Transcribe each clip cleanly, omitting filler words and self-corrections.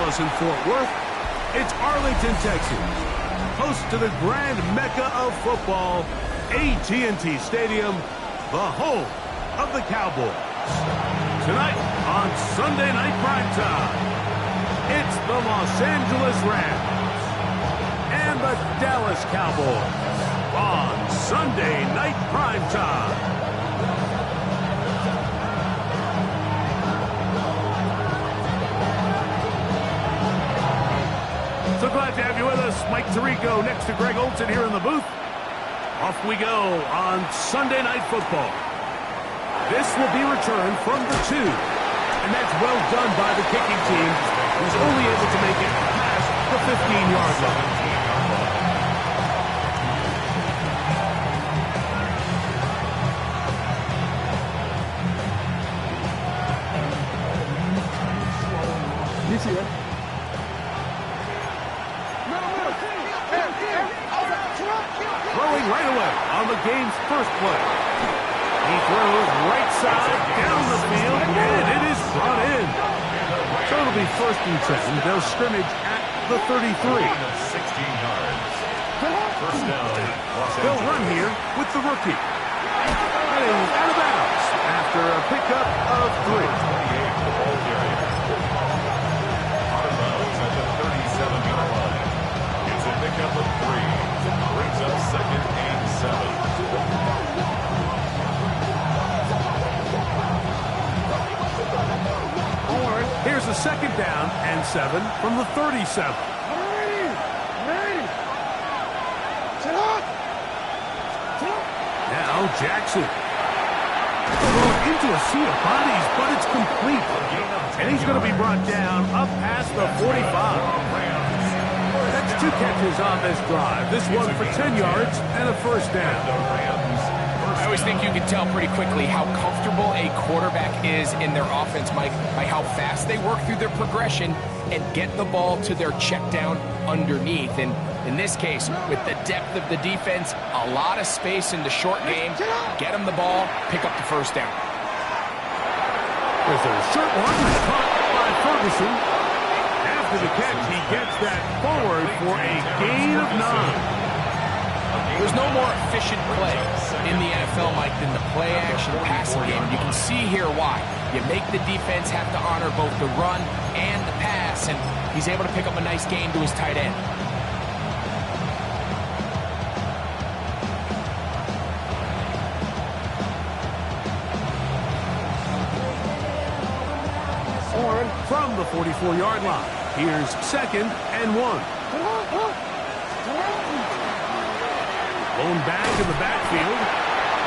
Dallas and Fort Worth. It's Arlington, Texas, host to the grand mecca of football, AT&T Stadium, the home of the Cowboys. Tonight on Sunday Night Primetime, it's the Los Angeles Rams and the Dallas Cowboys on Sunday Night Primetime. So glad to have you with us. Mike Tirico next to Greg Olson here in the booth. Off we go on Sunday Night Football. This will be returned from the 2. And that's well done by the kicking team, who's only able to make it past the 15-yard line. You see it? Throwing right away on the game's first play. He throws right side down the field, and it is brought in. So it'll be 1st and 10. They'll scrimmage at the 33. 16 yards. First down. They'll run here with the rookie. Heading out of bounds after a pickup of 3. 28 the ball carrier. Out of bounds at the 37-yard line. It's a pickup of 3. Brings up 2nd and 7. Here's a 2nd down and 7 from the 37. Now Jackson. Into a sea of bodies, but it's complete. And he's going to be brought down up past the 45. That's 2 catches on this drive. This one for 10 yards and a 1st down. I always think you can tell pretty quickly how comfortable a quarterback is in their offense, Mike, by how fast they work through their progression and get the ball to their check down underneath. And in this case, with the depth of the defense, a lot of space in the short game, get them the ball, pick up the 1st down. There's a short one caught by Ferguson. After the catch, he gets that forward for a gain of 9. There's no more efficient play in the NFL, Mike, than the play-action passing game. You can see here why. You make the defense have to honor both the run and the pass, and he's able to pick up a nice gain to his tight end. From the 44-yard line, here's 2nd and 1. Blown back in the backfield.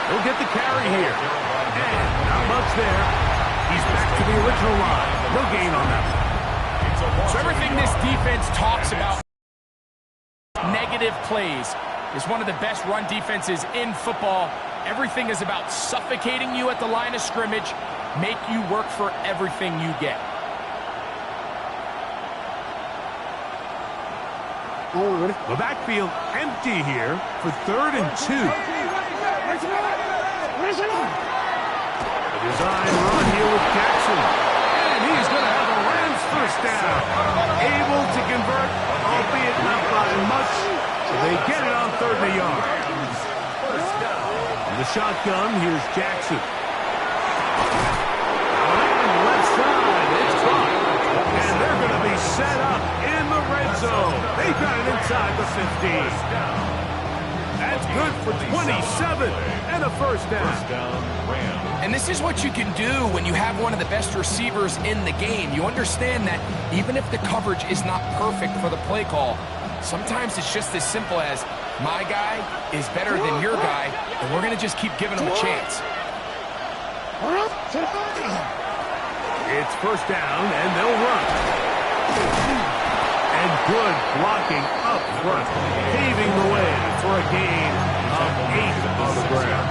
He'll get the carry here. And not much there. He's back to the original line. No gain on that. So everything this defense talks about, negative plays, is one of the best run defenses in football. Everything is about suffocating you at the line of scrimmage, make you work for everything you get. The backfield empty here for 3rd and 2. A design run here with Jackson. And he's going to have a Rams 1st down. Able to convert, albeit not by much. So they get it on 3rd and a yard. In the shotgun, here's Jackson. And left side, it's caught. And they're going to be set up in the red zone. They've got it inside the 15. That's good for 27 and a 1st down. And this is what you can do when you have one of the best receivers in the game. You understand that even if the coverage is not perfect for the play call, sometimes it's just as simple as, my guy is better than your guy, and we're going to just keep giving him a chance. It's 1st down, and they'll run. And good blocking up front, paving the way for a gain of 8 on the ground.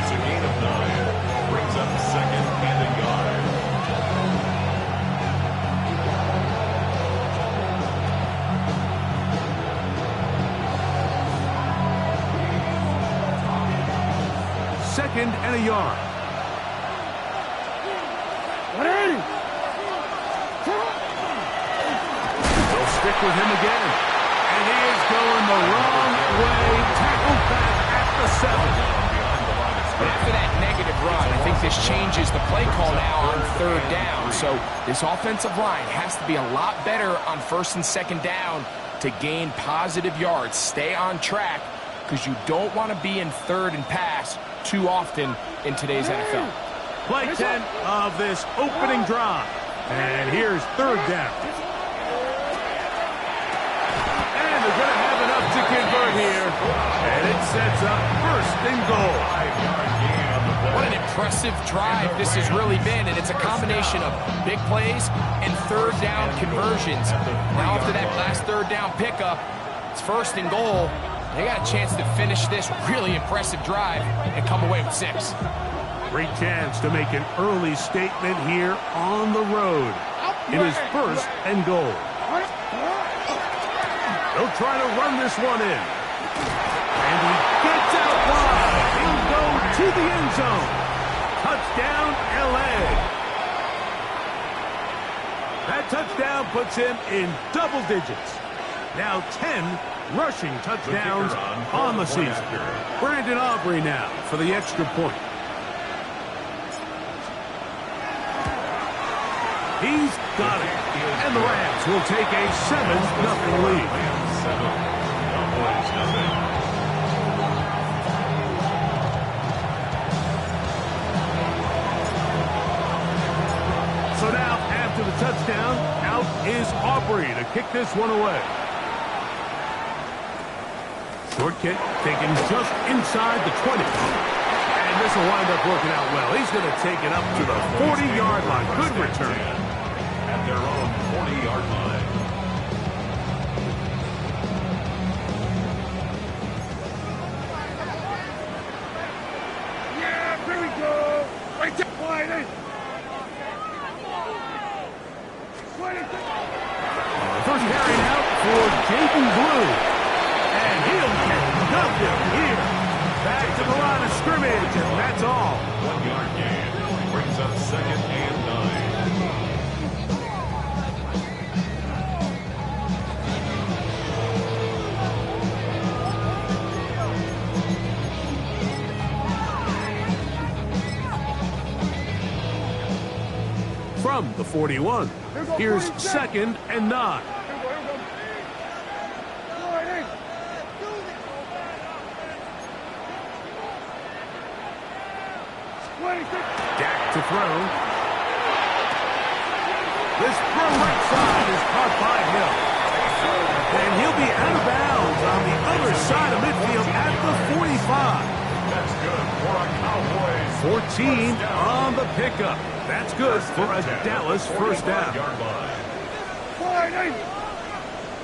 It's a gain of 9. Brings up 2nd and a yard. Second and a yard. stick with him again. And he is going the wrong way. Tackled back at the 7. After that negative run, I think this changes the play call now on 3rd down. So this offensive line has to be a lot better on 1st and 2nd down to gain positive yards. Stay on track because you don't want to be in 3rd and pass too often in today's NFL. Play 10 of this opening drive. And here's 3rd down. And they're going to have enough to convert here. And it sets up 1st and goal. What an impressive drive this has really been, and it's a combination of big plays and 3rd down conversions. Now after that last 3rd down pickup, it's 1st and goal. They got a chance to finish this really impressive drive and come away with 6. Great chance to make an early statement here on the road. It is 1st and goal. They'll try to run this one in. And he gets out wide. He'll go to the end zone. Touchdown, L.A. That touchdown puts him in double digits. Now 10 rushing touchdowns on the season. Brandon Aubrey now for the extra point. He's got it. And the Rams will take a 7-0 lead. 7-0. So now, after the touchdown, out is Aubrey to kick this one away. Short kick taken just inside the 20. And this will wind up working out well. He's going to take it up to the 40-yard line. Good return. At their own 40-yard line. Yeah, here we go. Right there, wide. First carry out for Jaden Blue. And he'll get nothing here. Back to the line of scrimmage, and that's all. 1-yard gain. Brings up 2nd and 9. From the 41, here's 2nd and 9. Dak to throw. This throw right side is caught by Hill. And he'll be out of bounds on the other side of midfield at the 45. That's good for a Cowboys. 14 on the pickup. That's good for a Dallas first down.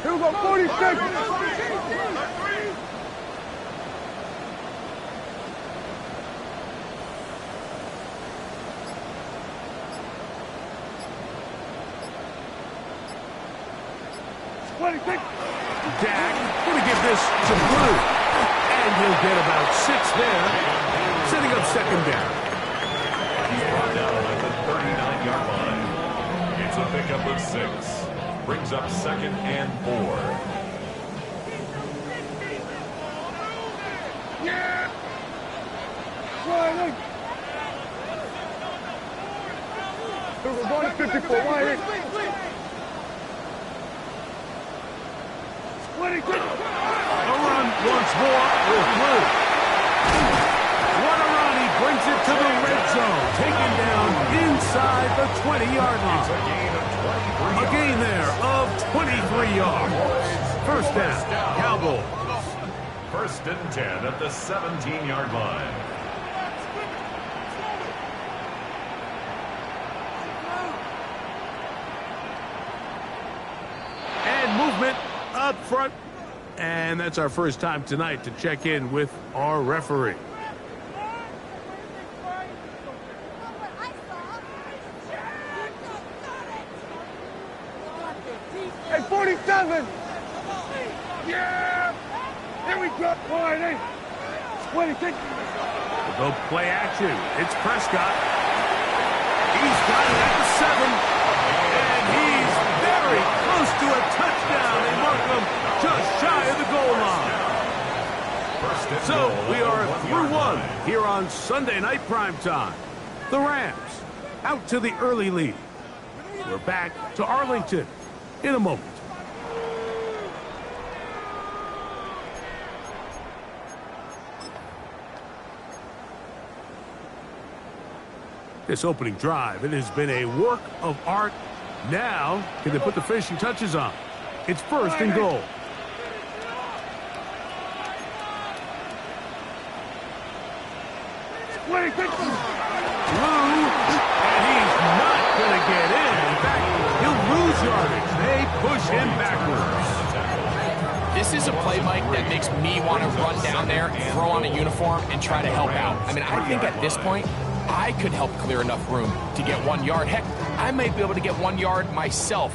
Here we go, 46. Dak going to give this to Blue. And he'll get about 6 there. Setting up 2nd down. He's brought down at the 39-yard line. It's a pickup of 6. Brings up 2nd and 4. Yeah. We're going to 54. Wide. A run once more with Blue. What a run. He brings it to the red zone. Taken down inside the 20-yard line. A gain there of 23 yards. First down, Cowboys. 1st and 10 at the 17-yard line. And movement up front. And that's our first time tonight to check in with our referee. Hey, 47. Yeah. Here we go. Wide. 26. We'll go play action. It's Prescott. He's got it at the 7. And he's very close to a touchdown So we are through one here on Sunday Night Primetime. The Rams out to the early lead. We're back to Arlington in a moment. This opening drive, it has been a work of art. Now, can they put the finishing touches on? It's first and goal. Wait, take Blue, and he's not going to get in. In fact, he'll lose yardage. They push him backwards. This is a play, Mike, that makes me want to run down there, throw on a uniform, and try to help out. I mean, I think at this point, I could help clear enough room to get 1 yard. Heck, I might be able to get 1 yard myself.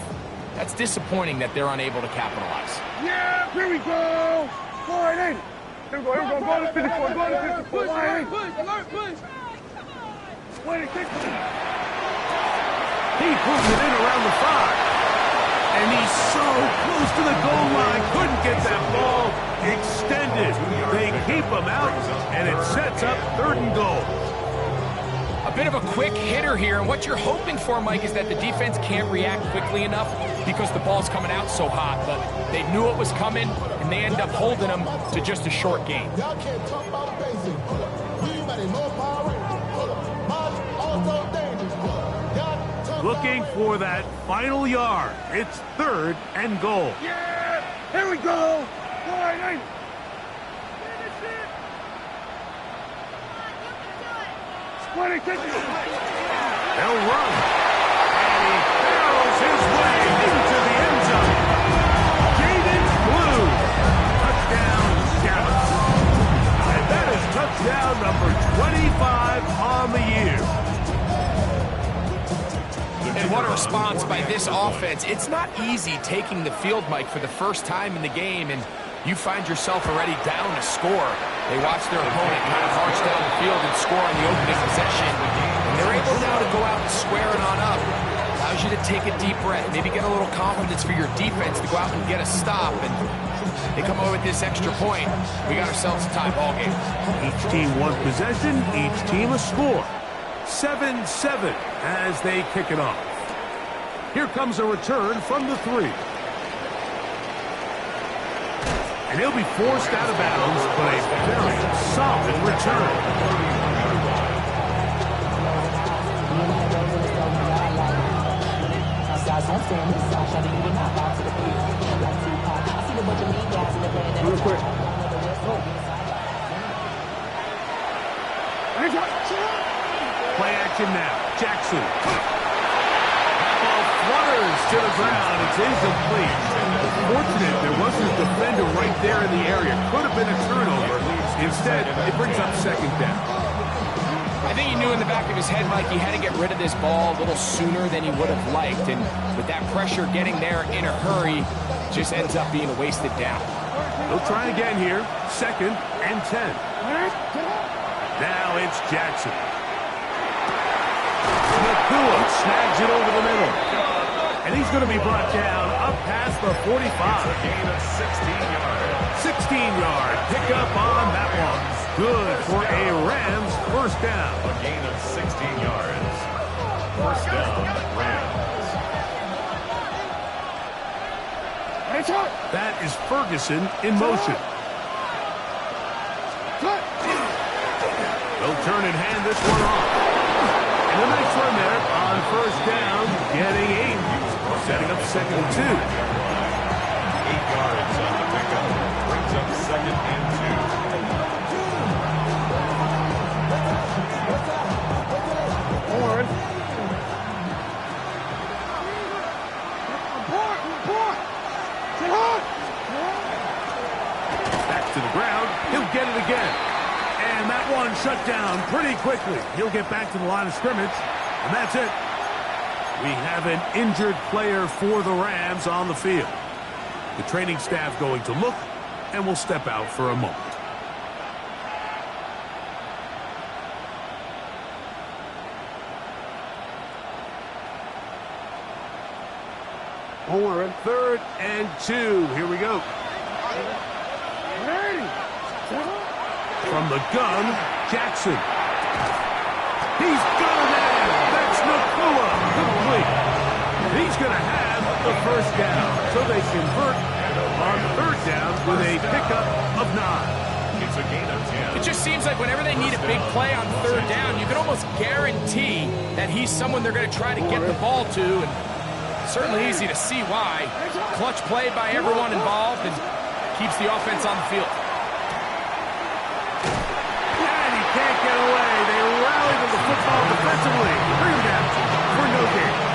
That's disappointing that they're unable to capitalize. Yeah, here we go. Wide in. Here we go, here we go. Go to 54, go to 54. Wide in. Push. Wait, take it. He pulls it in around the 5. And he's so close to the goal line. Couldn't get that ball extended. They keep him out, and it sets up 3rd and goal. A bit of a quick hitter here, and what you're hoping for, Mike, is that the defense can't react quickly enough because the ball's coming out so hot, but they knew it was coming, and they end up holding them to just a short gain. Y'all can't talk about basic. We ready, more power. Also dangerous. Looking for that final yard. It's 3rd and goal. Yeah, here we go. Wide in. Squatty, take it. They'll run. And he barrels his way into the end zone. Jaden Blue. Touchdown, Dallas. And that is touchdown number 25 on the year. And what a response by this offense. It's not easy taking the field, Mike, for the first time in the game, and you find yourself already down a score. They watch their opponent kind of march down the field and score on the opening possession. And they're able now to go out and square it on up. Allows you to take a deep breath, maybe get a little confidence for your defense to go out and get a stop. And they come over with this extra point. We got ourselves a tie ball game. Each team one possession, each team a score. 7-7 as they kick it off. Here comes a return from the 3. And he'll be forced out of bounds, but a very solid return. Real quick. Play action now. Jackson. Ball flutters to the ground. It's incomplete. Fortunate there wasn't a defender right there in the area. Could have been a turnover. Instead, it brings up 2nd down. I think he knew in the back of his head, Mike, he had to get rid of this ball a little sooner than he would have liked. And with that pressure getting there in a hurry, just ends up being a wasted down. They'll try again here. 2nd and 10. Now it's Jackson. Nakua snags it over the middle. And he's going to be brought down up past the 45. It's a gain of 16 yards. 16-yard pickup on that one. Good for a Rams first down. A gain of 16 yards. First down, Rams. That is Ferguson in motion. They'll turn and hand this one off. And a nice run there on first down, getting 8. Setting up 2nd and 2. 8 yards on the pickup. Brings up 2nd and 2. Warren. Back to the ground. He'll get it again. And that one shut down pretty quickly. He'll get back to the line of scrimmage. And that's it. We have an injured player for the Rams on the field. The training staff going to look and will step out for a moment. Don't worry. 3rd and 2. Here we go. Ready. From the gun, Jackson. He's got it in. That's Nakua. Complete. He's going to have the first down. So they convert on third down with a pickup of 9. It's a gain of 10. It just seems like whenever they need a big play on third down, you can almost guarantee that he's someone they're going to try to get the ball to. And certainly easy to see why. Clutch play by everyone involved and keeps the offense on the field. And he can't get away. They rally to the football defensively. Bring him down for no gain.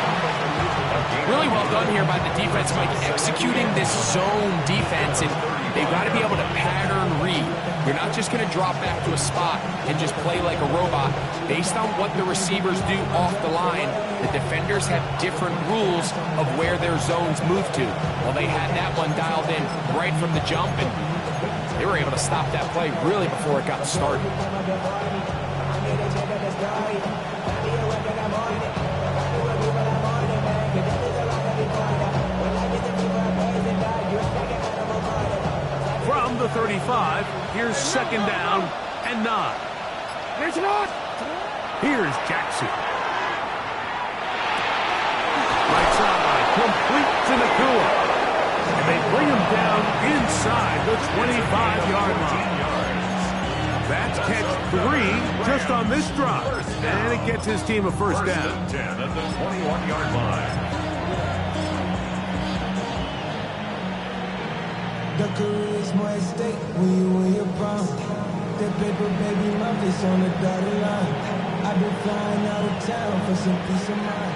Really well done here by the defense, Mike, executing this zone defense, and they've got to be able to pattern read. You're not just going to drop back to a spot and just play like a robot. Based on what the receivers do off the line, the defenders have different rules of where their zones move to. Well, they had that one dialed in right from the jump, and they were able to stop that play really before it got started. From the 35, here's second down and 9. It's not. Here's Jackson. Right side, complete to Nakua. And they bring him down inside the 25-yard line. That's catch 3 just on this drive. And it gets his team a first down. 10 at the 21-yard line. The career is more at stake when you win your prom. That paper, baby, my face on the dotted line. I've been flying out of town for some peace of mind.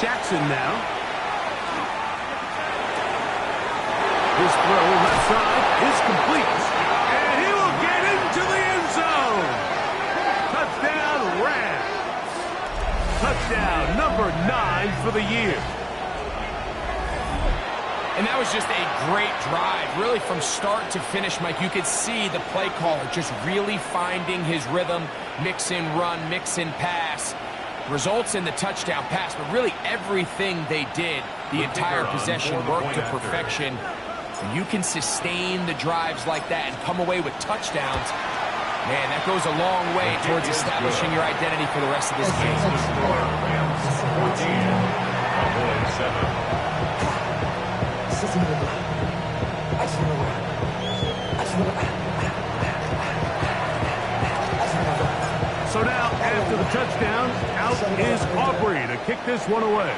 Jackson now. His throw left side is complete. And he will get into the end zone. Touchdown, Rams. Touchdown number 9 for the year. And that was just a great drive, really from start to finish, Mike. You could see the play caller just really finding his rhythm, mix in run, mix in pass. Results in the touchdown pass, but really everything they did, the entire possession worked to perfection. When you can sustain the drives like that and come away with touchdowns, man, that goes a long way towards establishing your identity for the rest of this game. Rams 14, Cowboys 7. So now, after the touchdown, out is Aubrey to kick this one away.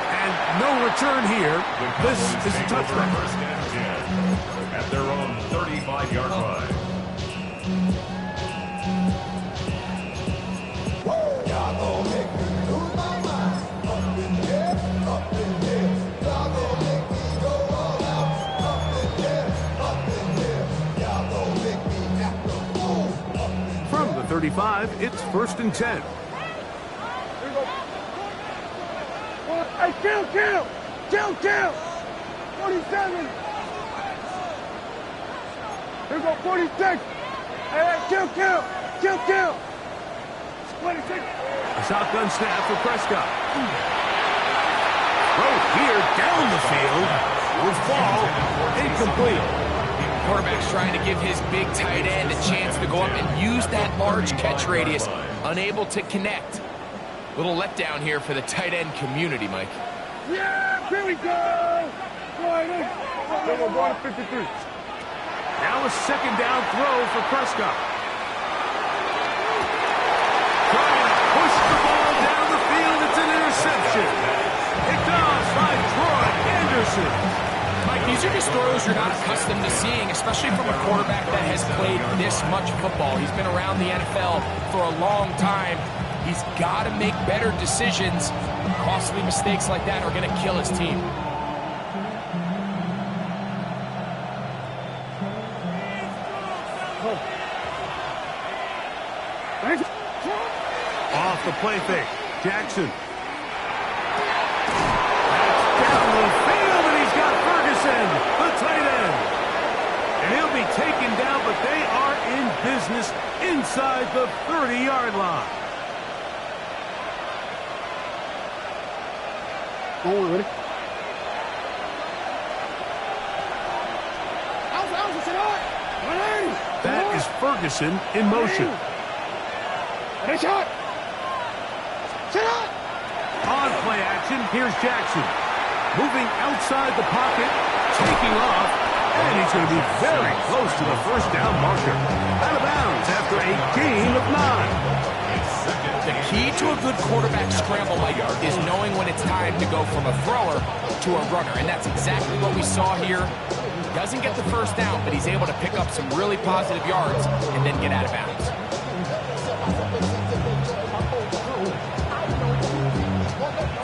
And no return here. This is a touchdown. First and 10 at their own 35-yard line. Y'all gon' make me lose my mind. Up in here, up in here. Y'all gon' make me go all out. Up in here, up in here. Y'all gon' make me act a fool. From the 35, it's first and 10. Hey, kill! 47. Here go 46. Hey, kill! 26. A shotgun snap for Prescott. Throw here down the field. Will fall incomplete. Quarterback's trying to give his big tight end a chance to go up and use that large catch radius. Unable to connect. Little letdown here for the tight end community, Mike. Yeah, here we go. Go to 53. Now a second down throw for Prescott. Trying to push the ball down the field. It's an interception. Picked off by Troy Anderson. Mike, these are just throws you're not accustomed to seeing, especially from a quarterback that has played this much football. He's been around the NFL for a long time. He's got to make better decisions. Costly mistakes like that are going to kill his team. Off the play fake. Jackson. That's down the field, and he's got Ferguson, the tight end. And he'll be taken down, but they are in business inside the 30-yard line. Don't worry, ready? That is Ferguson in motion. On play action, here's Jackson. Moving outside the pocket, taking off, and he's going to be very close to the first down marker. Out of bounds after a gain of 9. The key to a good quarterback scramble, Mike, is knowing when it's time to go from a thrower to a runner, and that's exactly what we saw here. Doesn't get the first down, but he's able to pick up some really positive yards and then get out of bounds.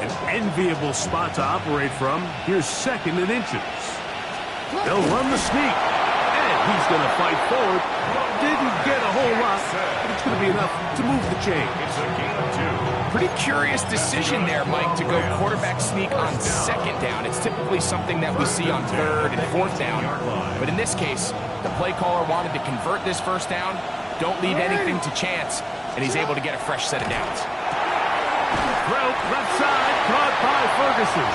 An enviable spot to operate from. Here's 2nd and inches. They'll run the sneak, and he's going to fight forward. Didn't get a whole lot, but it's going to be enough to move the chain. It's a gain of 2. Pretty curious decision there, Mike, to go quarterback sneak on 2nd down. It's typically something that we see on 3rd and 4th down. But in this case, the play caller wanted to convert this first down, don't leave anything to chance, and he's able to get a fresh set of downs. Throw left side, caught by Ferguson.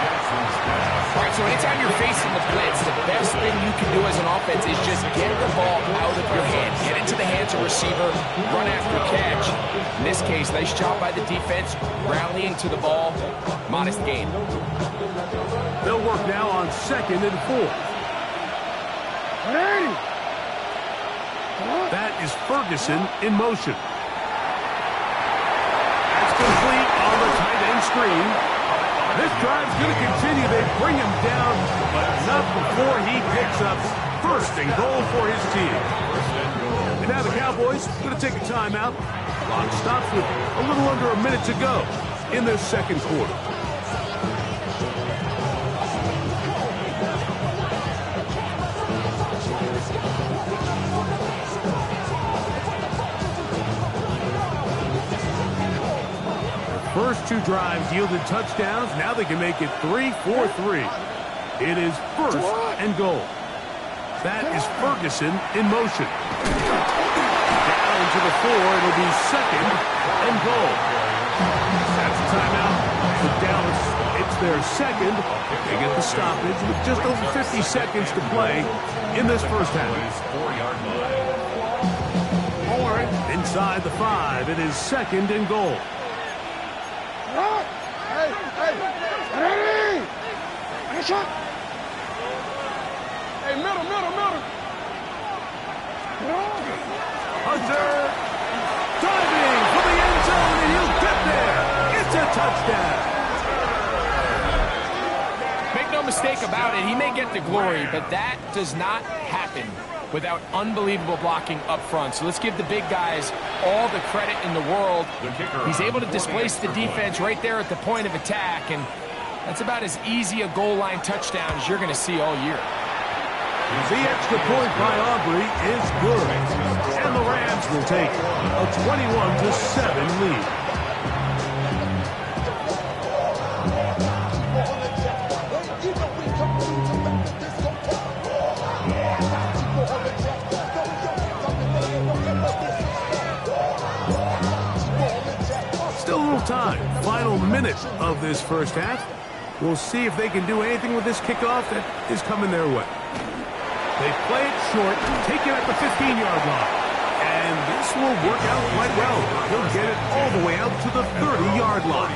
All right, so anytime you're facing the blitz, the best thing you can do as an offense is just get the ball out of your hand. Get into the hands of receiver, run after catch. In this case, nice job by the defense, rallying to the ball. Modest gain. They'll work now on 2nd and 4. That is Ferguson in motion. That's complete on the tight end screen. This drive's going to continue. They bring him down, but not before he picks up 1st and goal for his team. And now the Cowboys going to take a timeout. Clock stops with a little under a minute to go in this 2nd quarter. First 2 drives yielded touchdowns. Now they can make it 3-4-3. It is 1st and goal. That is Ferguson in motion. Down to the 4. It'll be 2nd and goal. That's a timeout for Dallas. It's their 2nd. They get the stoppage with just over 50 seconds to play in this first half. 4-yard line. Don't worry. Inside the 5. It is 2nd and goal. Hey, middle. Hunter diving for the end zone, and he'll get there. It's a touchdown. Make no mistake about it, he may get the glory, but that does not happen without unbelievable blocking up front. So let's give the big guys all the credit in the world. He's able to displace the defense right there at the point of attack, and that's about as easy a goal line touchdown as you're going to see all year. The extra point by Aubrey is good, and the Rams will take a 21-7 lead. Still a little time. Final minute of this first half. We'll see if they can do anything with this kickoff that is coming their way. They play it short, take it at the 15-yard line. And this will work out quite well. He'll get it all the way out to the 30-yard line.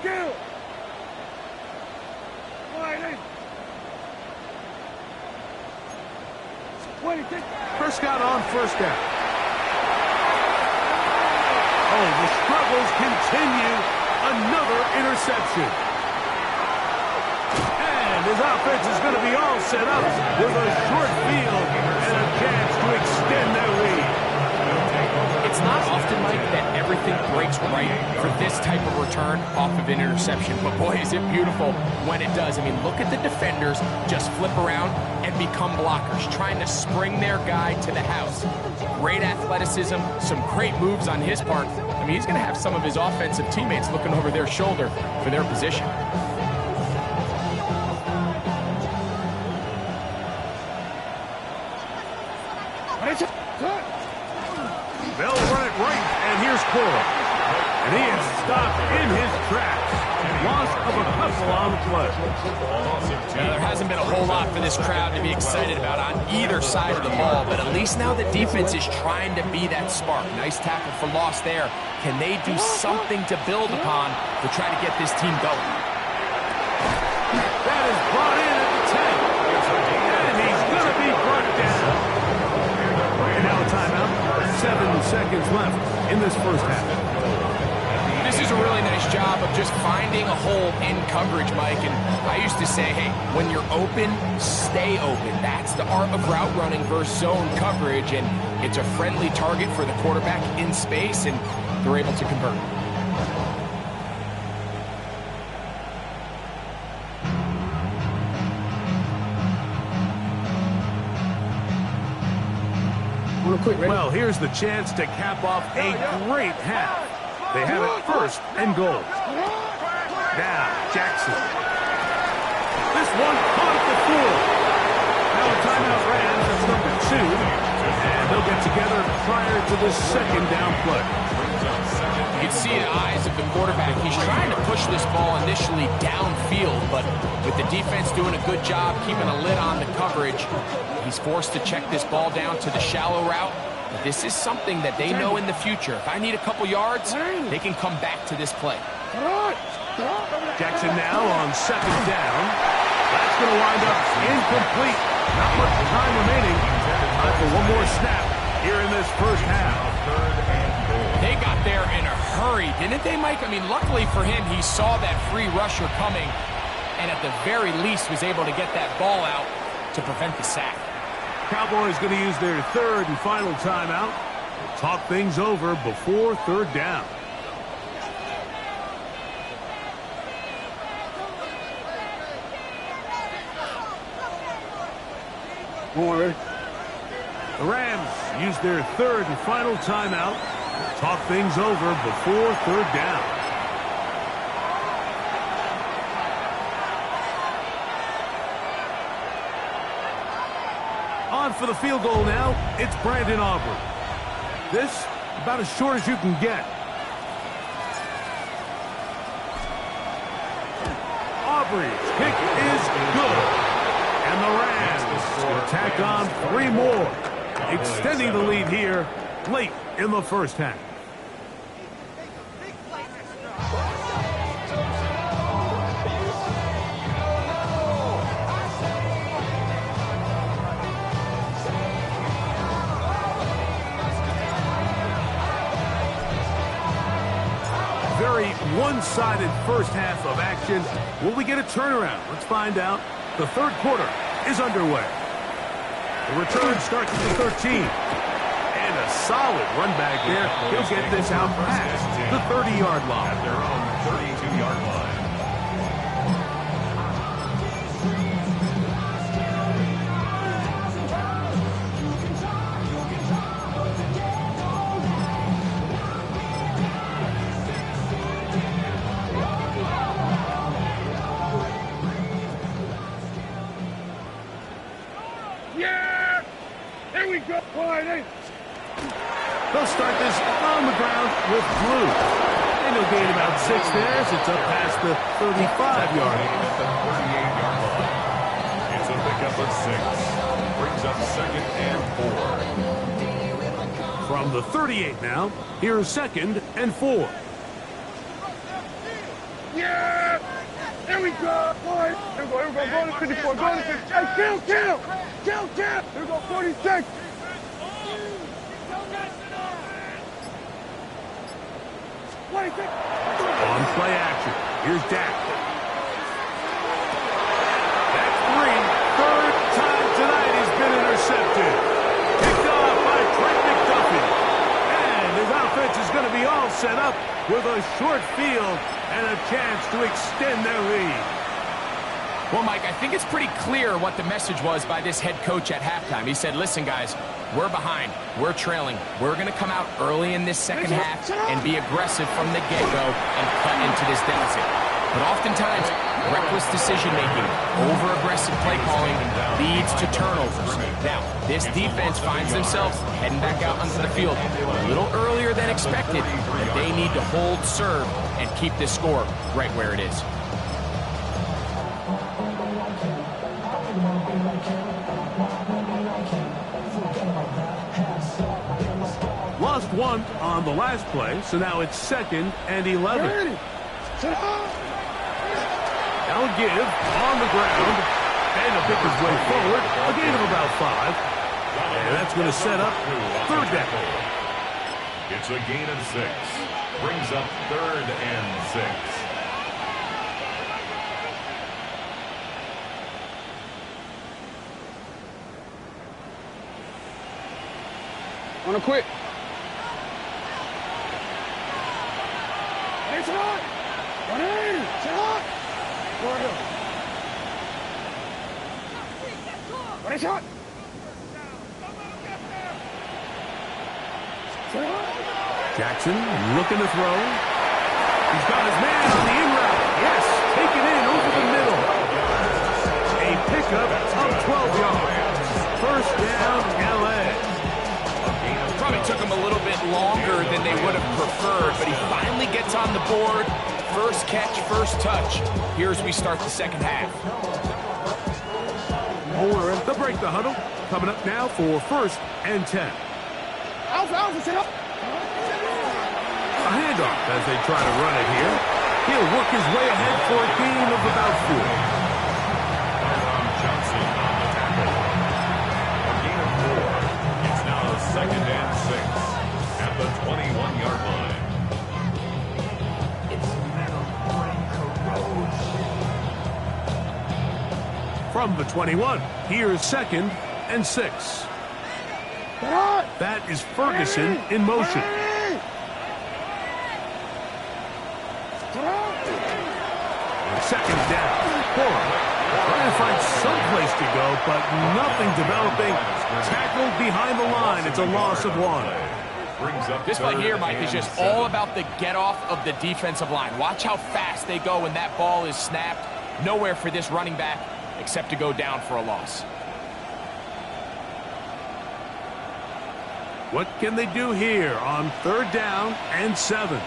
Kill! Prescott on first down. Oh, the struggles continue. Another interception. And his offense is going to be all set up with a short field and a chance to extend their lead. It's It's not often, Mike, that everything breaks right for this type of return off of an interception. But boy, is it beautiful when it does. I mean, look at the defenders just flip around and become blockers, trying to spring their guy to the house. Great athleticism, some great moves on his part. I mean, he's going to have some of his offensive teammates looking over their shoulder for their position. They'll run it right, and here's Cora. And he is stopped in his tracks. Loss of a couple on the play. Yeah, there hasn't been a whole lot for this crowd to be excited about on either side of the ball, but at least now the defense is trying to be that spark. Nice tackle for loss there. Can they do something to build upon to try to get this team going? That is brought in at the 10. And he's going to be brought down. And now a timeout. 7 seconds left in this first half. This is a really nice job of just finding a hole in coverage, Mike. And I used to say, hey, when you're open, stay open. That's the art of route running versus zone coverage. And it's a friendly target for the quarterback in space, and they're able to convert. Well, here's the chance to cap off a great half. They have it first and goal. Now, Jackson. This one caught at the floor. Now a timeout Rams, that's number 2. And they'll get together prior to the second down play. You can see the eyes of the quarterback. He's trying to push this ball initially downfield, but with the defense doing a good job keeping a lid on the coverage, he's forced to check this ball down to the shallow route. But this is something that they know in the future. If I need a couple yards, they can come back to this play. Jackson now on second down. That's going to wind up incomplete. Not much time remaining. Time for one more snap here in this first half. They got there in a hurry, didn't they, Mike? I mean, luckily for him, he saw that free rusher coming, and at the very least was able to get that ball out to prevent the sack. Cowboys going to use their third and final timeout. Talk things over before third down. The Rams use their third and final timeout. Talk things over before third down. On for the field goal now, it's Brandon Aubrey. This, about as short as you can get. Aubrey's kick is good. And the Rams will tack on 3 more, extending the lead here late in the first half. Very one-sided first half of action. Will we get a turnaround? Let's find out. The third quarter is underway. The return starts at the 13. And a solid run back there. He'll get this out past the 30-yard line. At their own 32-yard line. Yeah! Here we go, Friday! They'll start this on the ground with Blue. And he'll gain about 6 there as it's up past the 35-yard line. At the 38-yard line. It's a pickup of 6. Brings up second and 4. From the 38 now, here's second and 4. Yeah! Here we go, boys! Here we go, go to 54, go to 50. Hey, kill! Here we go, 46! On play action, here's Dak. That's 3. Third time tonight he's been intercepted. Picked off by Trent McDuffie. And his set up with a short field and a chance to extend their lead. Well, Mike, I think it's pretty clear what the message was by this head coach at halftime. He said, listen, guys, we're behind. We're trailing. We're going to come out early in this second half and be aggressive from the get-go and cut into this deficit. But oftentimes, reckless decision-making, over-aggressive play calling leads to turnovers. Now, this defense finds themselves heading back out onto the field a little earlier than expected, but they need to hold serve and keep this score right where it is. Lost one on the last play, so now it's 2nd and 11. They'll give on the ground, and he'll pick his way forward, a gain of about 5. And that's going to set up 3rd down. It's a gain of 6. Brings up 3rd and 6. Wanna quit? It's hot! Run in! It's hot! What is hot? Jackson looking to throw. He's got his man on the in route. Yes, take it in over the middle. A pickup of 12 yards. 1st down, LA. Probably took him a little bit longer than they would have preferred, but he finally gets on the board. First catch, first touch. Here as we start the second half. They'll break the huddle. Coming up now for 1st and 10. Alpha, set up! A handoff as they try to run it here. He'll work his way ahead for a gain of about 4. Johnson on the tackle. A gain of 4. It's now 2nd and 6 at the 21-yard line. From the 21, here's 2nd and 6. That is Ferguson in motion. 2nd down. Trying to find some place to go, but nothing developing. Tackled behind the line. It's a loss of 1. This play here, Mike, is just all about the get-off of the defensive line. Watch how fast they go when that ball is snapped. Nowhere for this running back except to go down for a loss. What can they do here on 3rd down and 7?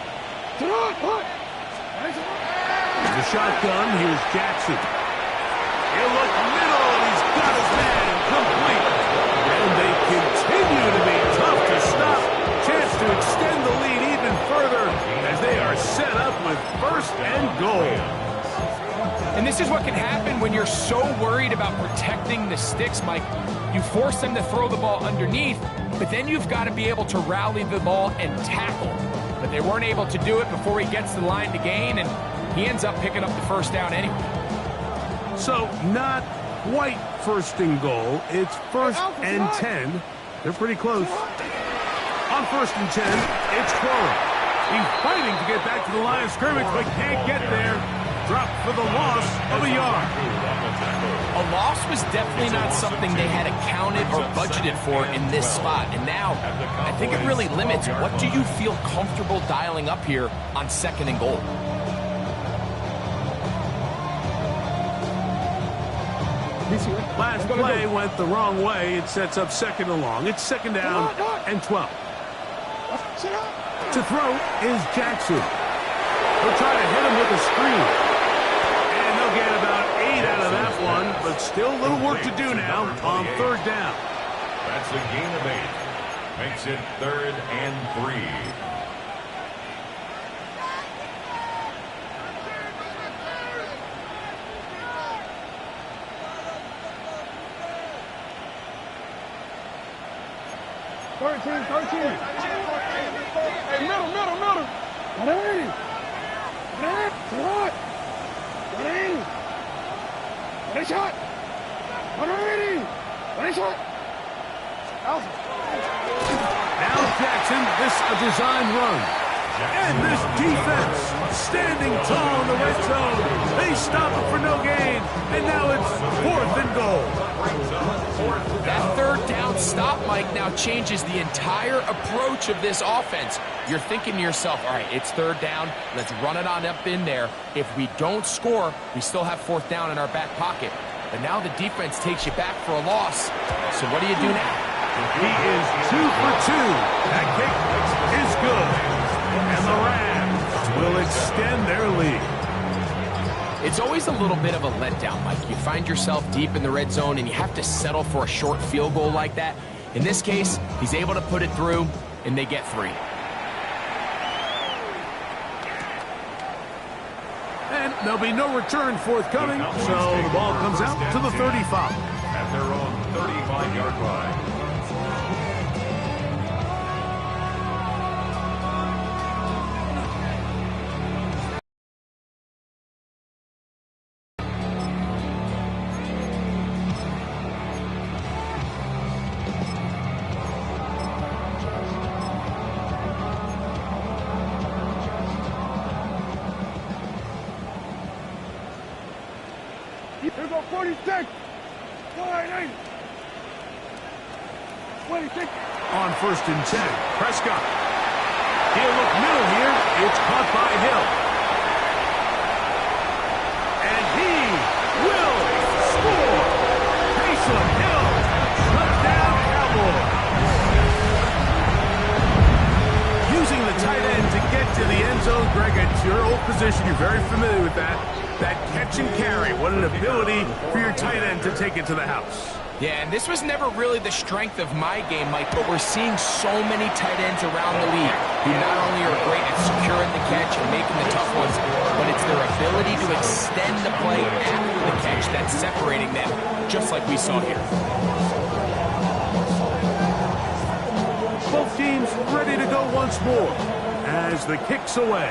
The shotgun, here's Jackson. He'll look middle, and he's got his man complete. And they continue to be tough to stop. Chance to extend the lead even further as they are set up with 1st and goal. And this is what can happen when you're so worried about protecting the sticks, Mike. You force them to throw the ball underneath, but then you've got to be able to rally the ball and tackle. But they weren't able to do it before he gets the line to gain, and he ends up picking up the 1st down anyway. So not quite 1st and goal. It's 1st and 10. They're pretty close. On 1st and 10, it's Quora. He's fighting to get back to the line of scrimmage, but can't get there. Dropped for the loss of a yard. A loss was definitely not something they had accounted or budgeted for in this spot. And now, I think it really limits what do you feel comfortable dialing up here on 2nd and goal. Last play went the wrong way. It sets up 2nd and long. It's 2nd down and 12. To throw is Jackson. They'll try to hit him with a screen. And they'll get about 8 out of that one, but still a little work to do now on 3rd down. That's a gain of 8. Makes it 3rd and 3. Thirteen. Hey, middle. What is shot? Now Jackson, this a design run. And this defense standing tall in the red zone. They stop it for no gain. And now it's 4th and goal. That 3rd down stop, Mike, now changes the entire approach of this offense. You're thinking to yourself, all right, it's 3rd down. Let's run it on up in there. If we don't score, we still have 4th down in our back pocket. But now the defense takes you back for a loss. So what do you do now? He is 2 for 2. That kick is good. And the Rams will extend their lead. It's always a little bit of a letdown, Mike. You find yourself deep in the red zone and you have to settle for a short field goal like that. In this case, he's able to put it through and they get 3. And there'll be no return forthcoming, so the ball comes out to the 35. At their own 35-yard line. Here go 46. 48. 26. On 1st and 10, Prescott. He'll look middle here. It's caught by Hill. And he will score. Taysom Hill. Touchdown, Cowboys. Using the tight end to get to the end zone, Greg, it's your old position. You're very familiar with that. That catch and carry. What an ability for your tight end to take it to the house. Yeah, and this was never really the strength of my game, Mike, but we're seeing so many tight ends around the league who not only are great at securing the catch and making the tough ones, but it's their ability to extend the play after the catch that's separating them, just like we saw here. Both teams ready to go once more as the kick's away.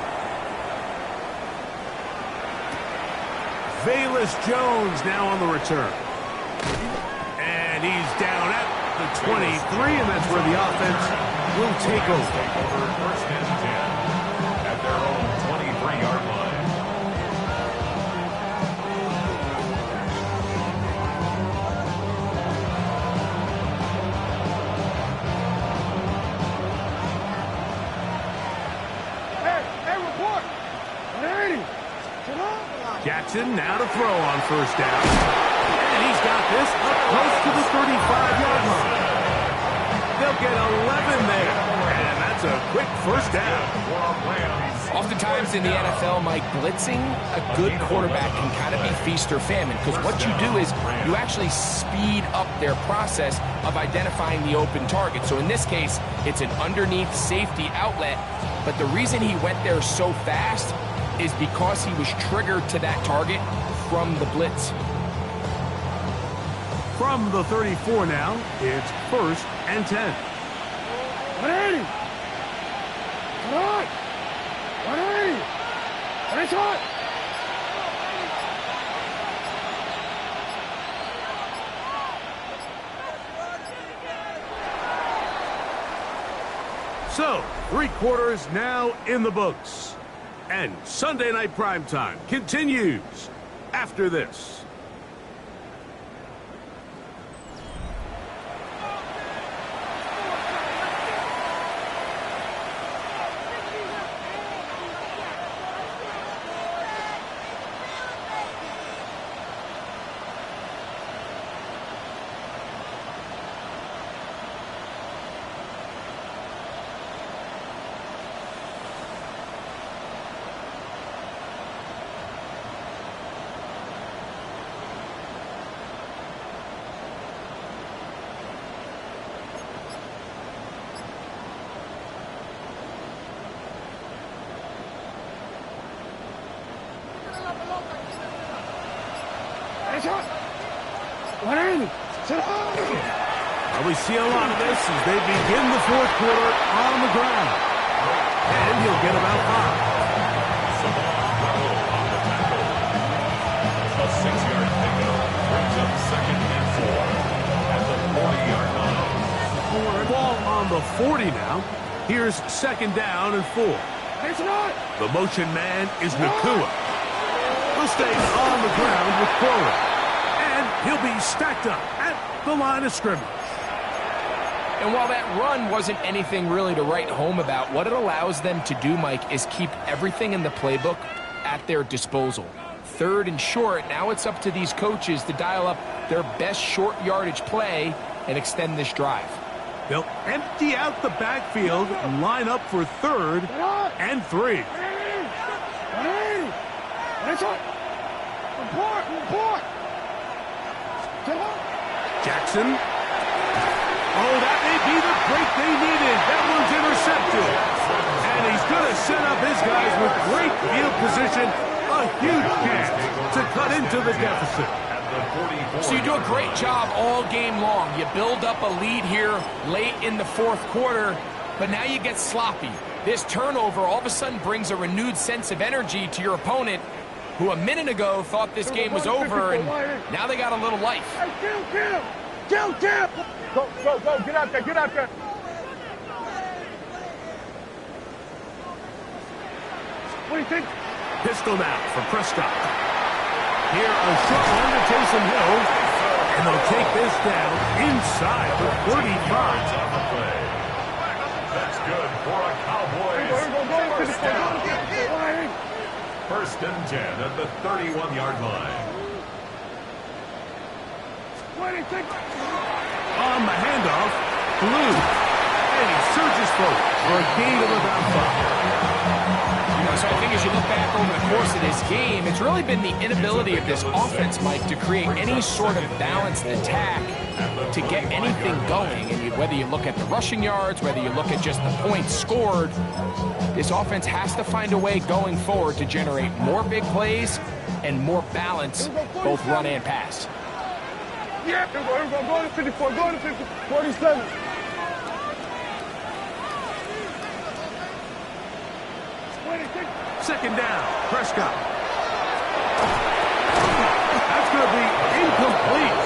Velus Jones now on the return. And he's down at the 23, and that's where the offense will take over. 1st and 10 at their own 23-yard line. Hey, report. 180. Jackson now to throw on 1st down. And he's got this up close to the 35-yard line. They'll get 11 there. And that's a quick 1st down. Oftentimes in the NFL, Mike, blitzing a good quarterback can kind of be feast or famine, because what you do is you actually speed up their process of identifying the open target. So in this case, it's an underneath safety outlet, but the reason he went there so fast is because he was triggered to that target from the blitz. From the 34 now, it's 1st and 10. 180. Come on. 180. And it's hot. So, 3 quarters now in the books. And Sunday Night Primetime continues after this. It's hot. 180. Well, we see a lot of this as they begin the 4th quarter on the ground. And he'll get about 5. On the tackle. A 6-yard pickup brings up 2nd and 4 at the 40-yard line. Ball on the 40 now. Here's 2nd down and 4. The motion man is Nakua. He'll stay on the ground with Corey. And he'll be stacked up at the line of scrimmage. And while that run wasn't anything really to write home about, what it allows them to do, Mike, is keep everything in the playbook at their disposal. 3rd and short, now it's up to these coaches to dial up their best short yardage play and extend this drive. They'll empty out the backfield and line up for 3rd and 3. Jackson. Oh, that may be the break they needed. That one's intercepted. And he's going to set up his guys with great field position. A huge chance to cut into the deficit. So you do a great job all game long. You build up a lead here late in the 4th quarter, but now you get sloppy. This turnover all of a sudden brings a renewed sense of energy to your opponent, who a minute ago thought this game was over, and now they got a little life. Go, get out there. What do you think? Pistol now for Prescott. Here, a short one to Taysom Hill, and they'll take this down inside the 35. That's good for a Cowboys. First and 10 at the 31-yard line. On the handoff, Blue. And he surges forward for a gain of about 5. So I think as you look back over the course of this game, it's really been the inability of this offense, Mike, to create any sort of balanced attack to get anything going. And whether you look at the rushing yards, whether you look at just the points scored, this offense has to find a way going forward to generate more big plays and more balance, both run and pass. Yeah, go to 54, go to 50, 47. Second down, Prescott. That's going to be incomplete.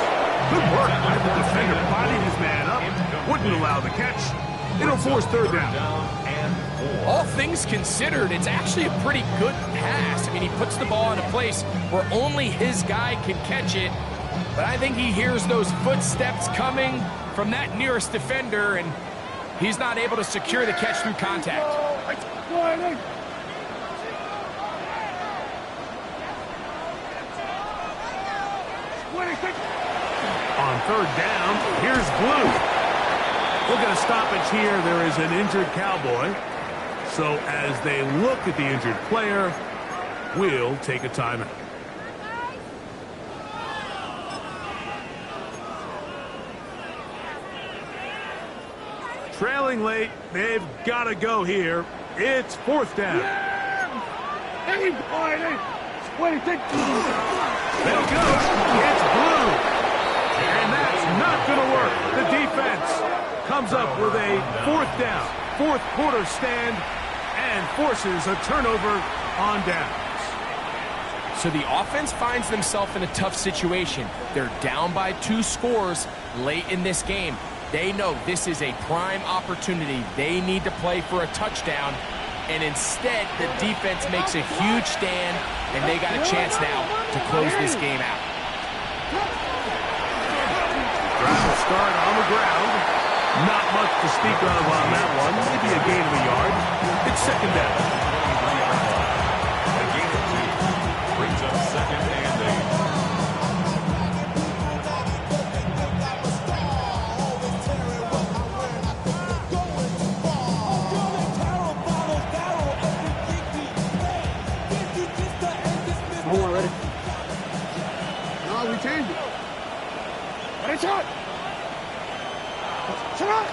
Good work by the defender, bodied his man up, wouldn't allow the catch. It'll force 3rd down. All things considered, it's actually a pretty good pass. I mean, he puts the ball in a place where only his guy can catch it, but I think he hears those footsteps coming from that nearest defender, and he's not able to secure the catch through contact. On 3rd down, here's Blue. We're going to stoppage here. There is an injured Cowboy. So as they look at the injured player, we'll take a timeout. Trailing late, they've got to go here. It's 4th down. They'll go. It's Blue. And that's not going to work. The defense comes up with a 4th down, 4th quarter stand, and forces a turnover on downs. So the offense finds themselves in a tough situation. They're down by 2 scores late in this game. They know this is a prime opportunity. They need to play for a touchdown, and instead the defense makes a huge stand, and they got a chance now to close this game out. Drive start on the ground. Not much to speak of on that one. Maybe a gain of a yard. It's 2nd down. A gain of 2 brings up 2nd and 8. Ready? No, we changed it. Ready, shot. Shot.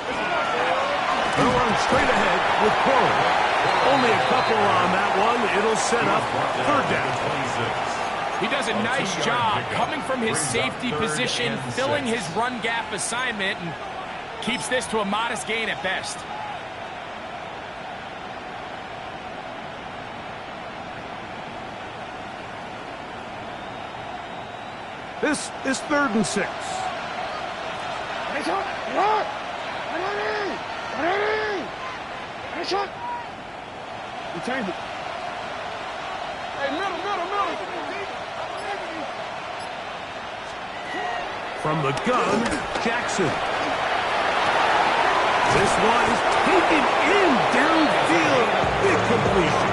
They'll run straight ahead with Corey. Only a couple on that one. It'll set up 3rd down. He does a nice job coming from his safety position, filling his run gap assignment, and keeps this to a modest gain at best. This is 3rd and 6. You change it. Hey, middle. From the gun, Jackson. This one is taken in downfield. Big completion.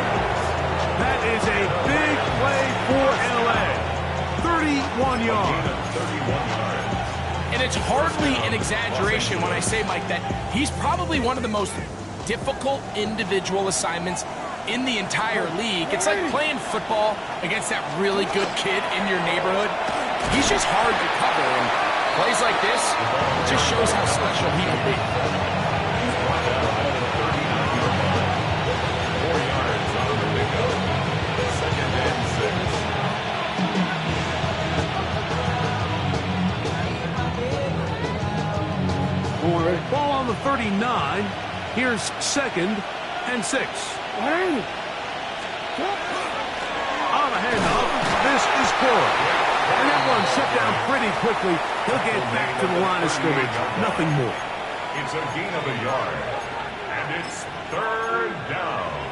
That is a big play for LA. 31 yards. 31 yards. And it's hardly an exaggeration when I say, Mike, that he's probably one of the most difficult individual assignments in the entire league. It's like playing football against that really good kid in your neighborhood. He's just hard to cover, and plays like this just shows how special he can be. 4 yards on the pickup. Second and 6. Ball on the 39. Here's 2nd and 6. On the handoff, this is Corey. And that one shut down pretty quickly. He'll get back to the line of scrimmage. Nothing more. It's a gain of a yard. And it's 3rd down.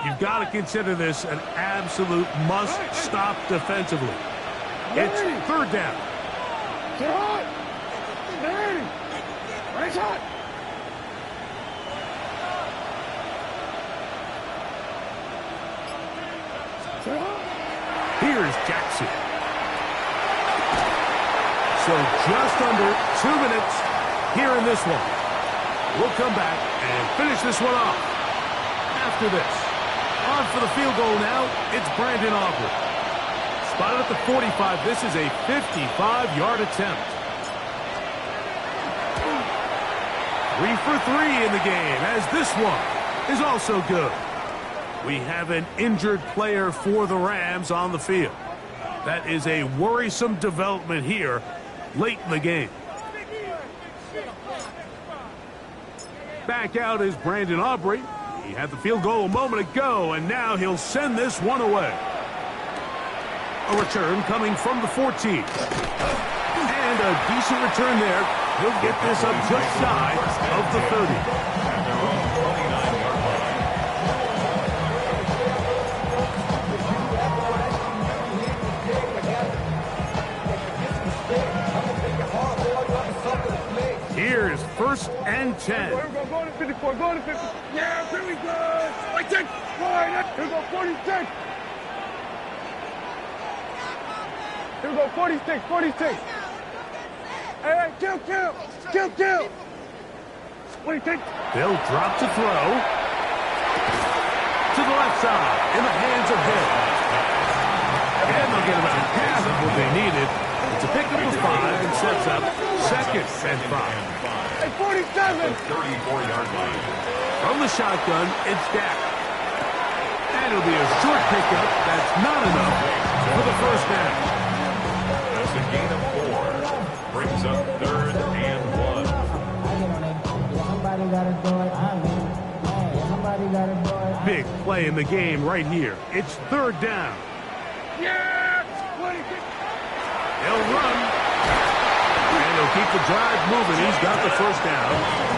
You've got to consider this an absolute must-stop defensively. It's 3rd down. Stay hot. Stay. Right hot. Stay hot. Here's Jackson. So just under 2 minutes here in this one. We'll come back and finish this one off after this. On for the field goal now, it's Brandon Aubrey. Spotted at the 45, this is a 55-yard attempt. 3 for 3 in the game, as this one is also good. We have an injured player for the Rams on the field. That is a worrisome development here late in the game. Back out is Brandon Aubrey. He had the field goal a moment ago, and now he'll send this one away. A return coming from the 14. And a decent return there. He'll get this up just shy of the 30. And they're on the 29-yard line. Here's 1st and 10. Go to 54. Go to 50. Yeah, pretty good. Right there. Right. Here we go, 46. Here we go, 46. 46. Hey, kill. 46. They'll drop to throw. To the left side, in the hands of Hill. And they'll get about half of what they needed. It's a pickup of 5 and sets up 2nd and 5. Hey, 47. 34-yard line. From the shotgun, it's Dak. And it'll be a short pickup. That's not enough for the 1st down. That's a gain of 4. Brings up 3rd and 1. Big play in the game right here. It's 3rd down. Yes. 26. He'll run. And he'll keep the drive moving. He's got the 1st down.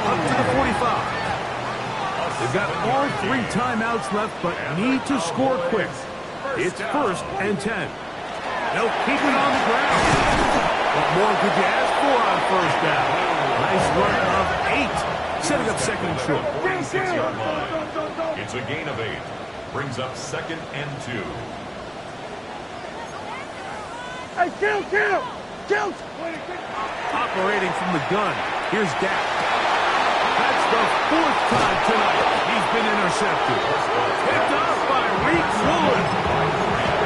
Up to the 45. They've got all 3 timeouts left, but need to score quick. It's 1st and 10. They'll keep it on the ground. What more could you ask for on 1st down? Nice run of 8. Setting up 2nd and short. 46-yard line. It's a gain of 8. Brings up 2nd and 2. Hey, kill. Operating from the gun. Here's Dak. That's the 4th time tonight he's been intercepted. Picked up by Reek Woolen.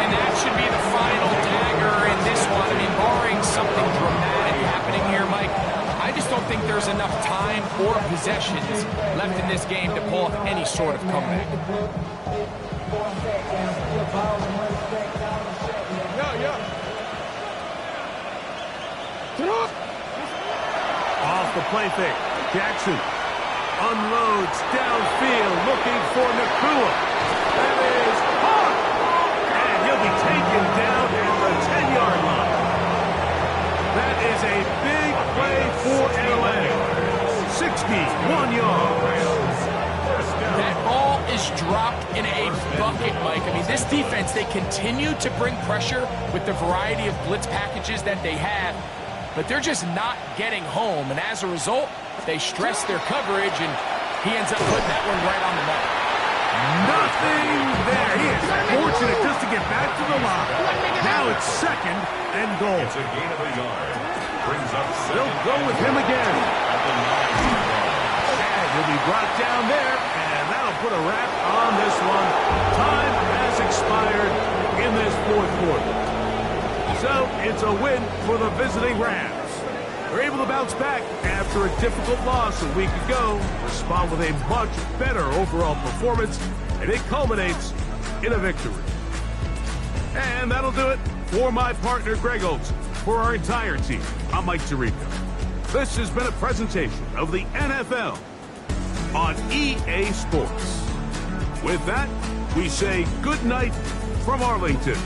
And that should be the final dagger in this one. I mean, barring something dramatic happening here, Mike, I just don't think there's enough time or possessions left in this game to pull off any sort of comeback. Off the play fake. Jackson unloads downfield looking for Nakua. That is caught. And he'll will be taken down at the 10-yard line. That is a big play for Atlanta. 61 yards. That ball is dropped in a bucket, Mike. I mean, this defense, they continue to bring pressure with the variety of blitz packages that they have, but they're just not getting home. And as a result, they stress their coverage, and he ends up putting that one right on the money. Nothing there. He is fortunate just to get back to the line. Now it's 2nd and goal. It's a gain of a yard. Brings up 2nd. They'll go with him again. At the 9-yard line. And he'll be brought down there, and that'll put a wrap on this one. Time has expired in this 4th quarter. So it's a win for the visiting Rams. They're able to bounce back after a difficult loss a week ago, respond with a much better overall performance, and it culminates in a victory. And that'll do it for my partner, Greg Olson. For our entire team, I'm Mike Tirico. This has been a presentation of the NFL on EA Sports. With that, we say good night from Arlington.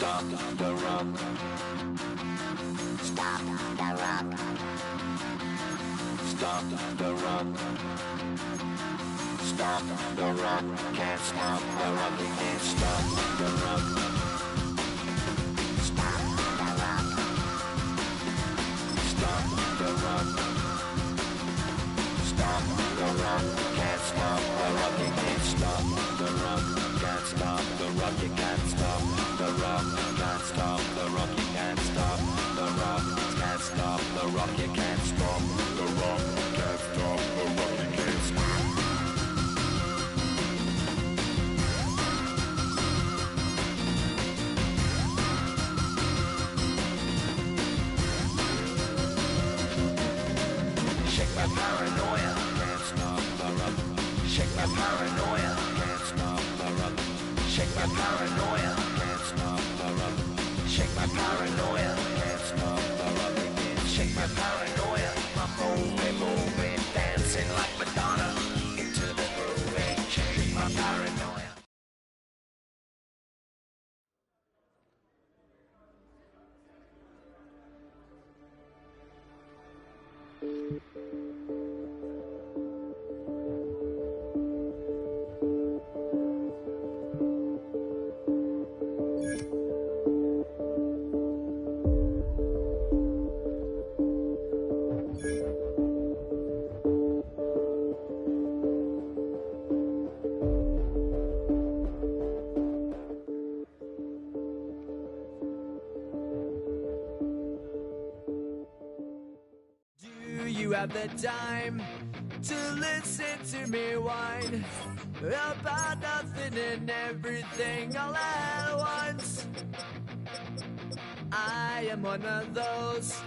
Stop the rock. Stop the rock. Stop the rock. Stop the rock. Can't stop the rock. You can't stop the rock. Stop the rock. Stop the rock. Stop the rock. Can't stop the rock. You can't stop the rock. Can't stop the rock. You can't stop the rock. Can't stop the rock. You can't stop the rock. Can't stop the rock. You can't stop the rock. Can't stop the rock. You can't stop. Shake my paranoia. Can't stop the rock. Shake my paranoia. Can't stop the rock. Shake my paranoia. Can't stop the rock. Shake my paranoia. Can't stop the rock. Shake my paranoia. My moving, dancing like Madonna into the groove. Shake my paranoia. Do you have the time to listen to me whine about nothing and everything all at once? I am one of those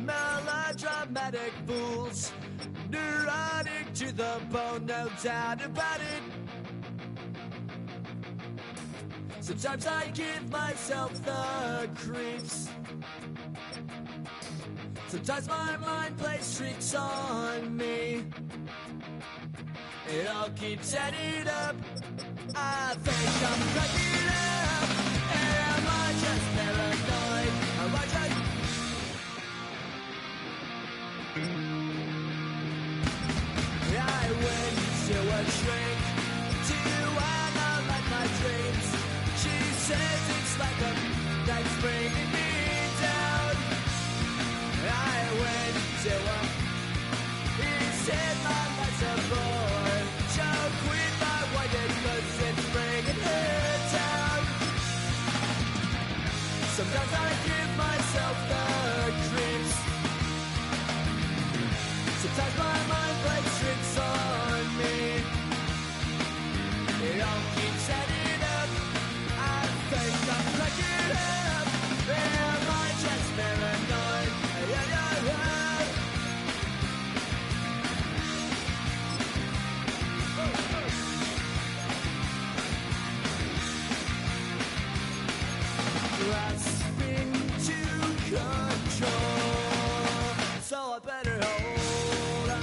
melodramatic fools, neurotic to the bone, no doubt about it. Sometimes I give myself the creeps. Sometimes my mind plays tricks on me. It all keeps adding up. I think I'm cracking up. Am I just paranoid? Am I just... I went to a shrink to analyze my dreams. She says it's like a night's bringing me down. I went to a... He said my life's a bore. So quit my white cause it's bringing her down. Sometimes I give myself the creeps. Sometimes my mind plays tricks on me. It all keeps adding up. I think I'm cracking up. Am I just paranoid? Yeah, yeah, yeah. Grasping to control, so I better hold on.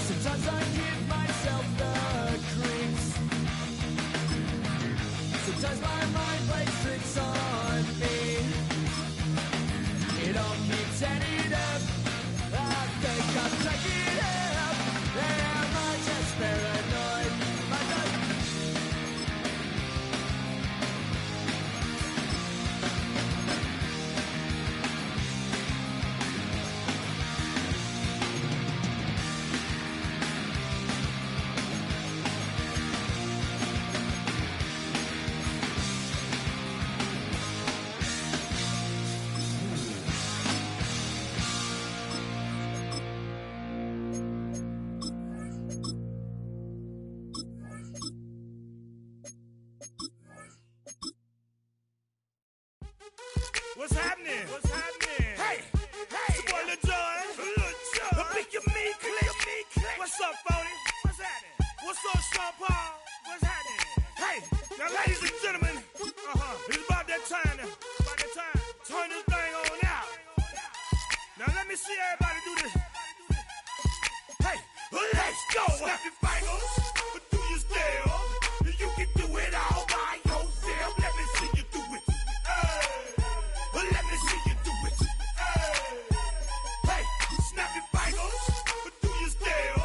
Sometimes I give myself the creeps. Sometimes my mind plays tricks on me. It all keeps adding up. I think I'm cracking up. Am I just paranoid? Am I just... What's happening? What's happening? Hey, hey, it's your boy Lil Jon. Lil Jon. Pick your meat click. What's up, phony? What's happening? What's little Sean Paul. What's happening? Hey, now ladies and gentlemen, it's about that time now. About that time. Turn this thing on out. Now let me see everybody do this. Hey, let's go. Snap your fingers, but do you still? You can do it all by yourself. Let me see you do it. Let me see you do it. Hey, snap your fingers, but do you still?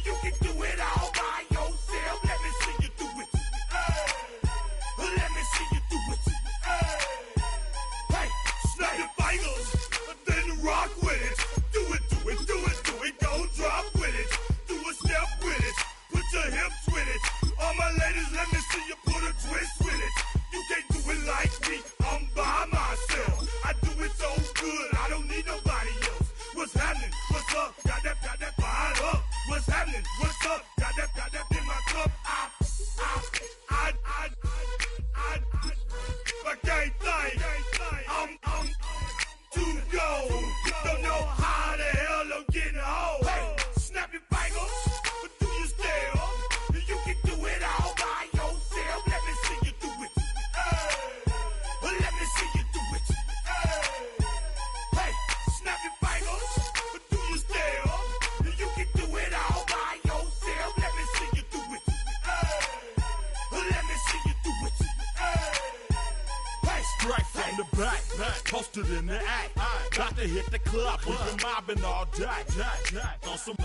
You can do it all by yourself. Let me see you do it. Let me see you do it. Hey, snap your fingers, then rock with it. Do it, do it, do it, do it. Don't drop with it. Do a step with it. Put your hips with it. All my ladies, let me see you put a twist with it. You can't do it like me. I'm by myself. I do it so good. I don't need nobody else. What's happening? What's up? Got that fired up. What's happening? What's up? Got that in my cup. I can't think. I'm too go. Don't know how the hell I'm getting home. Hey, snap your fingers, but do you still? You can do it all by yourself. Let me see you do it. Let me see you do it. Hey, snap your fingers, but do you still? You can do it all by yourself. Let me see you do it. Let me see you do it. Hey, Straight from the back, posted in the act. Got to hit the club, we've been mobbing all day. On some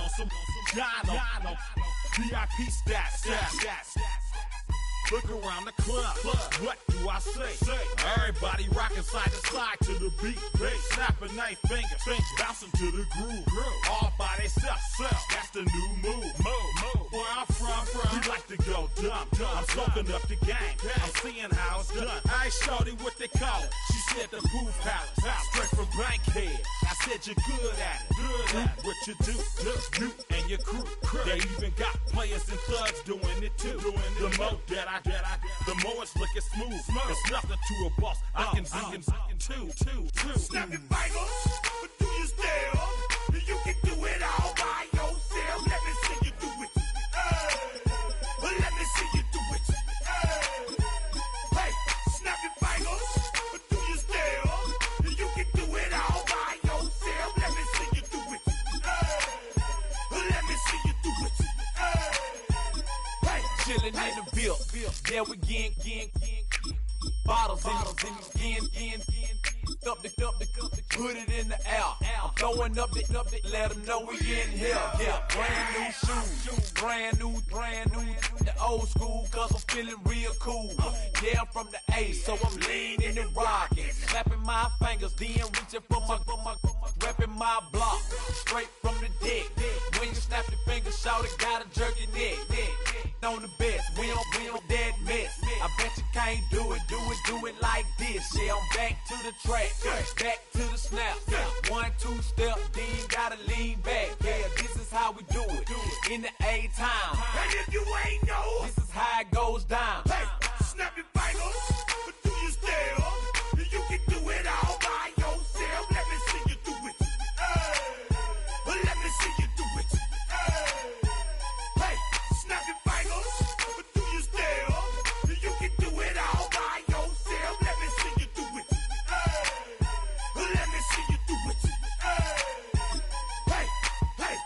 Dino, VIP stats. Look around the club, what do I say? Everybody rocking side to side to the beat. Snapping their fingers, bouncing to the groove. All by themselves, that's the new move. Where I'm from, we like to go dumb. I'm soaking up the game, I'm seeing how it's done. I ain't shorty what they call it. She said the pool palace, straight from Bankhead. I said you're good at it. What you do, you and your crew. They even got players and thugs doing it too. The more that I get, the more it's looking smooth. It's nothing to a boss. I can two. snap your fingers, but do you still? You can do it all by yourself. Let me see you do it. Let me see you do it. Hey, snap your fingers, but do you still? You can do it all by yourself. Let me see you do it. Let me see you do it. Hey, Chillin' in the bill, yeah we again. Bottles in again. Up the put it in the air. I'm throwing up the, let them know we in here. Yeah, brand new shoes, brand new. The old school, cause I'm feeling real cool. Yeah, I'm from the A, so I'm leaning and rocking. Slapping my fingers, then reaching for my repping my block. Straight from the deck. When you snap your fingers, shout it, gotta jerk your neck. On the best, we don't dead mess. I bet you can't do it like this. Yeah, I'm back to the track, back to the snap. 1, 2 step, then gotta lean back. Yeah, this is how we do it in the A-time. and if you ain't know, This is how it goes down. hey, snap your fingers, but do you still? You can do it all by yourself. Let me see you do it. Let me see you do it. Hey, snap your fingers, but do you still? You can do it all by yourself. Let me see you do it. Let me see you do it. Hey.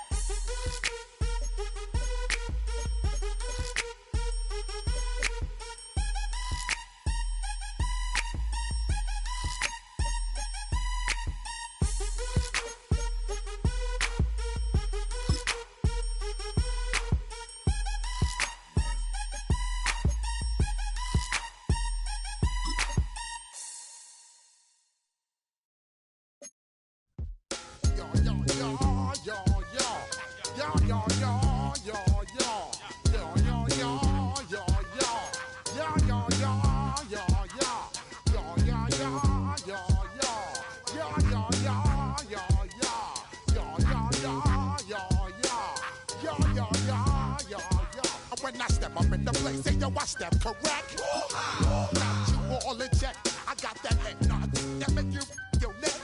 When I step up in the place, say yo, I step correct. Got you all in check. I got that head nod that make you your neck.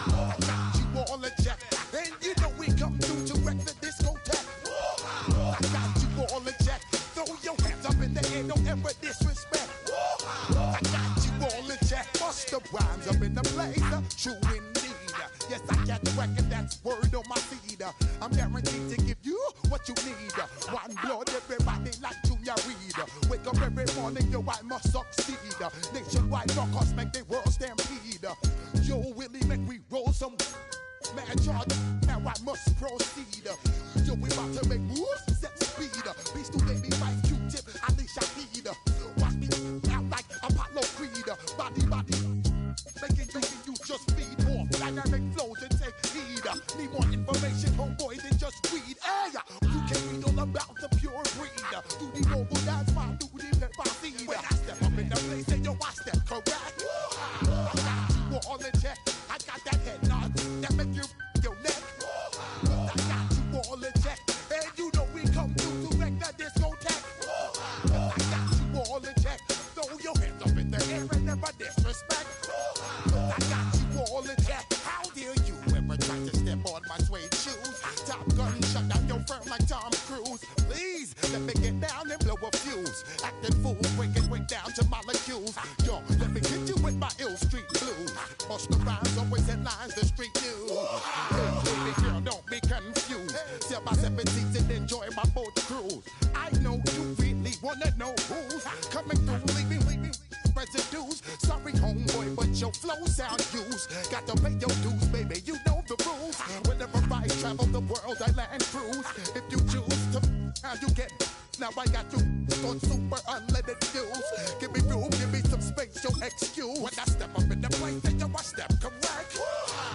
I got you all in check. And you know we come through to wreck the discotheque. I got you all in check. true indeed. Yes, I can reckon that's word on my feed. I'm guaranteed to give you what you need. One blood, everybody like Junior Reed. Wake up every morning, yo, I must succeed. Nationwide rockers make the world stampede. Yo, Willie, make we roll some man charge. Now I must proceed. Yo, we about to make moves, set speed. Beast to baby, fight Q-tip, Ali Shahid. Watch me out like Apollo Creed. Body, making you just feed more dynamic flows and take heed. Need more information, homeboy, than just read. Hey, you can read all about the pure breed. Do the noble dance, my duty, let my seed. When I step up in the place, and yo, I step correct. I got you all in check. I got that head nod that make you your neck. I got you all in check. And you know we come through to wreck the discotheque. I got you all in check. Throw your hands up in the air and never disrespect. I got you all in check. How dare you ever try to step on my suede shoes? Top Gun shut down your firm like Tom Cruise. Please let me get down and blow a fuse. Acting fool, breaking way down to molecules. Yo, let me hit you with my ill street blues. Bust the rhymes, always in lines, the street news. Hey, baby girl, don't be confused. Sell my 17s and enjoy my boat cruise. I know you really wanna know who's coming through, leaving residues. Sorry, homeboy, but your flow sound used. Got to pay your dues, baby, you know the rules. Whenever I travel the world, I land cruise. If you choose to, how you get. Now I got you on super unleaded fuels. Give me room, give me some space, your excuse. When I step up in the place, then you I step correct.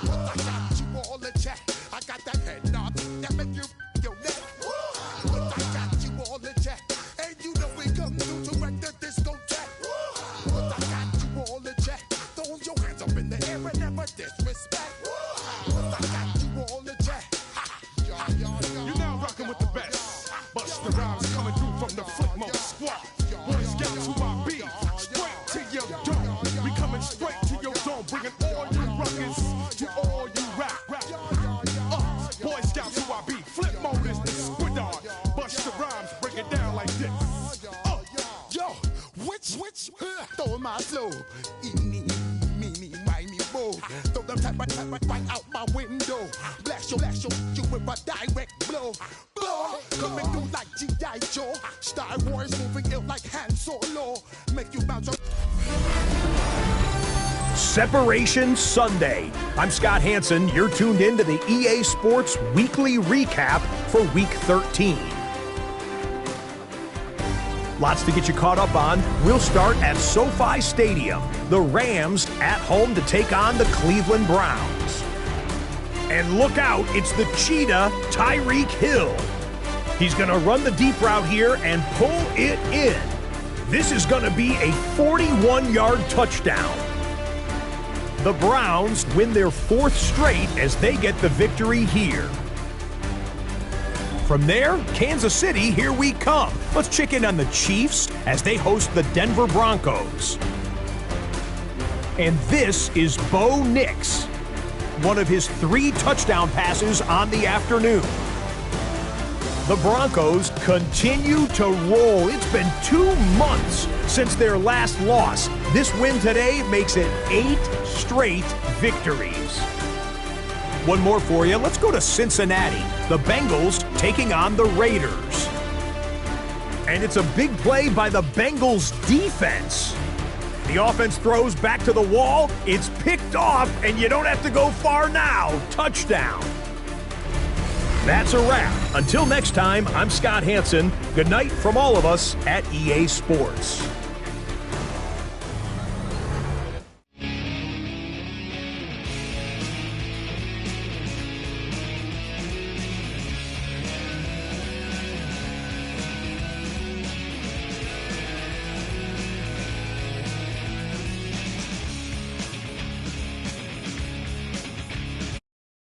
But I got you all in check. I got that head nod that make you your neck. But I got you all in check. And you know we come through to wreck the discotheque. But I got you all in check. Throw your hands up in the air and never disrespect. But I got you all in check. You're now rocking with the best. Bust the rhymes coming through from the footmost squad. Boy Scouts who I be. Straight to your dome. We coming straight to your dome. Bringing all you rockers to all you rap. Boy Scouts who I be. Flip mode is the squid on. Bust the rhymes, break it down like this. Yo, which stole my flow? Eeny, meeny, miny, mo. Throw them type right out my window. Blast you with a direct blow. Coming through like G.I. Joe. Star Wars moving ill like Han Solo. Make you bounce up. Separation Sunday. I'm Scott Hansen. You're tuned in to the EA Sports Weekly Recap for Week 13. Lots to get you caught up on. We'll start at SoFi Stadium. The Rams at home to take on the Cleveland Browns. And look out, it's the cheetah, Tyreek Hill. He's going to run the deep route here and pull it in. This is going to be a 41-yard touchdown. The Browns win their 4th straight as they get the victory here. From there, Kansas City, here we come. Let's check in on the Chiefs as they host the Denver Broncos. And this is Bo Nix, one of his 3 touchdown passes on the afternoon. The Broncos continue to roll. It's been 2 months since their last loss. This win today makes it 8 straight victories. One more for you. Let's go to Cincinnati. The Bengals taking on the Raiders. And it's a big play by the Bengals defense. The offense throws back to the wall. It's picked off, and you don't have to go far now. Touchdown. That's a wrap. Until next time, I'm Scott Hansen. Good night from all of us at EA Sports.